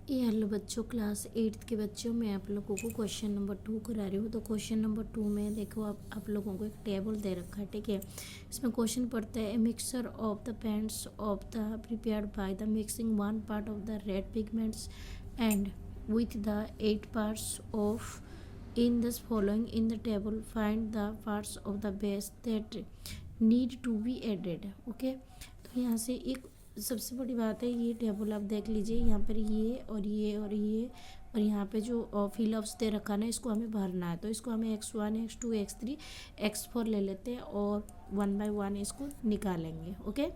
ये हेलो बच्चों, class 8th के बच्चों, मैं आप लोगों को क्वेश्चन नंबर 2 करा रही हूँ। तो क्वेश्चन नंबर 2 में देखो, आप लोगों को एक टेबल दे रखा है, ठीक है। इसमें क्वेश्चन पढ़ता है, a mixture of the paints of the prepared by the mixing 1 part of the red pigments and with the 8 parts of in this following in the table find the parts of the base that need to be added. Okay, तो यहाँ से एक सबसे बड़ी बात है, ये table आप देख लीजिए, यहाँ पर ये और ये और ये और यहाँ पे जो फिलअप्स दे रखा ना, इसको हमें भरना है। तो इसको हमें x1 x2 x3 x4 ले लेते हैं और 1 by 1 इसको निकालेंगे। ओके,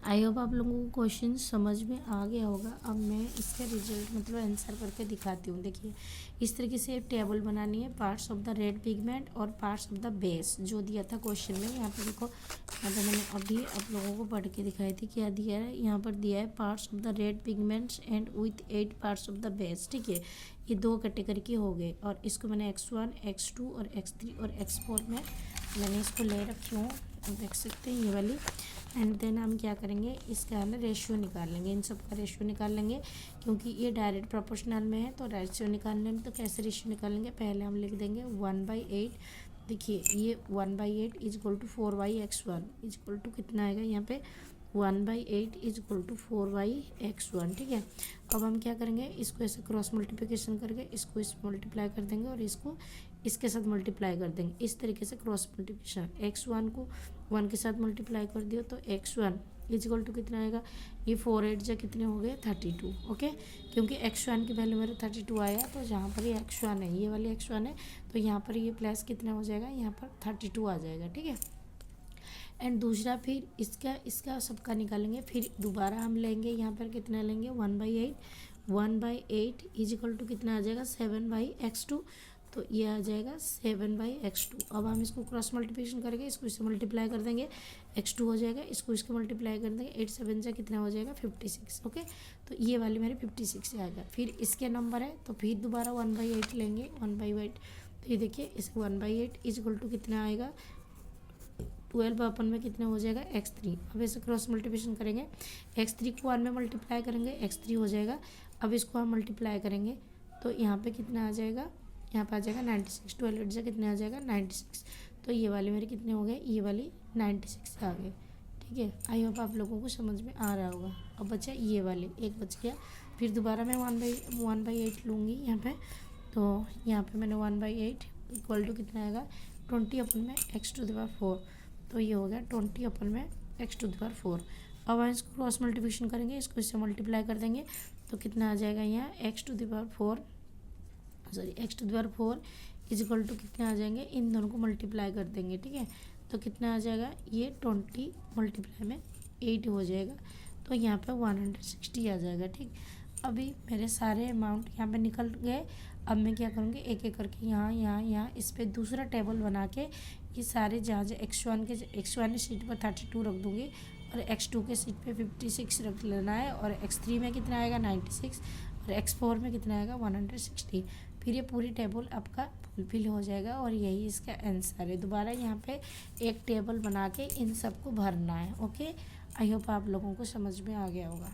आई होप आप लोगों को क्वेश्चन समझ में आ गया होगा। अब मैं इसका रिजल्ट मतलब आंसर करके दिखाती हूँ। देखिए, इस तरीके से टेबल बनानी है, parts of the red pigment और पार्ट्स ऑफ द बेस जो दिया था क्वेश्चन में। यहाँ पे देखो, यहाँ पे मैंने अभी आप लोगों को पढ़ के दिखाई थी, क्या दिया है। यहाँ पर दिया है parts of the red pigments and with 8 parts of the base, ठीक है। ये 2 कैटेगरी के हो गए और इसको मैंने x1 x2 और x3 और x4 में मैंने इसको ले रखी हूँ, देख सकते हैं ये वाली। एंड देन हम क्या करेंगे, इसका ना रेशियो निकाल लेंगे, इन सब का रेशियो निकाल लेंगे, क्योंकि ये डायरेक्ट प्रोपोर्शनल में है। तो रेशियो निकालने में तो कैसे रेशियो निकालेंगे, पहले हम लिख देंगे 1/8। देखिए, ये 1/8 is equal to 4/x1 is equal to कितना आएगा यहाँ पे, 1/8 इज इक्वल टू 4/x1, ठीक है। अब हम क्या करेंगे, इसको ऐसे क्रॉस मल्टीप्लिकेशन करके इसको इस मल्टीप्लाई कर देंगे और इसको इसके साथ मल्टीप्लाई कर देंगे। इस तरीके से क्रॉस मल्टीप्लिकेशन, x1 को 1 के साथ मल्टीप्लाई कर दियो तो x1 इज इक्वल टू कितना आएगा, ये 4/8 जा कितने हो गए 32। ओके, क्योंकि x1 की वैल्यू मेरे 32 आया, तो जहाँ पर ये x1 है, ये वाली x1 है, तो यहाँ पर ये प्लस कितना हो जाएगा, यहाँ पर 32 आ जाएगा, ठीक है। एंड दूसरा फिर इसका सबका निकालेंगे, फिर दोबारा हम लेंगे, यहाँ पर कितना लेंगे 1/8 इज इक्वल टू कितना आ जाएगा 7/x2। तो ये आ जाएगा 7/x2। अब हम इसको क्रॉस मल्टीप्लिकेशन करके इसको इससे मल्टीप्लाई कर देंगे, x2 हो जाएगा, इसको इसके मल्टीप्लाई कर देंगे, 8 7 से कितना हो जाएगा 56। ओके, तो ये वाली मेरे 56 से आएगा। फिर इसके नंबर है तो फिर दोबारा 1/8 लेंगे, 1/8। तो ये देखिए, इसको 1/8 इज इक्वल टू कितना आएगा 12 अपन में कितना हो जाएगा x3। अब इसे क्रॉस मल्टीप्लिकेशन करेंगे, x3 को 1 में मल्टीप्लाई करेंगे, x3 हो जाएगा। अब इसको हम मल्टीप्लाई करेंगे तो यहाँ पे कितना आ जाएगा, यहाँ पे आ जाएगा 96। 12 से कितना आ जाएगा 96। तो ये वाली मेरे कितने हो गए, ये वाली 96 आ गए, ठीक है। आई होप आप लोगों को समझ में आ रहा होगा। अब बचा ये वाले, एक बच गया। फिर दोबारा मैं 1/8 लूँगी यहाँ पे। तो यहाँ पे मैंने 1/8 इक्वल टू कितना आएगा 20 अपन में x⁴। तो ये हो गया 20 अपन में x⁴। अब हम इसको क्रॉस मल्टीप्लिकेशन करेंगे, इसको इससे मल्टीप्लाई कर देंगे तो कितना आ जाएगा यहाँ x⁴ इज इक्वल टू कितने आ जाएंगे, इन दोनों को मल्टीप्लाई कर देंगे, ठीक है। तो कितना आ जाएगा, ये 20 मल्टीप्लाई में 8 हो जाएगा, तो यहाँ पे 160 आ जाएगा, ठीक। अभी मेरे सारे अमाउंट यहाँ पे निकल गए। अब मैं क्या करूँगी, एक एक करके यहाँ इस पर दूसरा टेबल बना के ये सारे जहाँ x1 की सीट पर 32 रख दूँगी और x2 के सीट पे 56 रख लेना है, और x3 में कितना आएगा 96 और x4 में कितना आएगा 160। फिर ये पूरी टेबल आपका फुलफिल हो जाएगा और यही इसका आंसर है। दोबारा यहाँ पे एक टेबल बना के इन सबको भरना है। ओके, आई होप आप लोगों को समझ में आ गया होगा।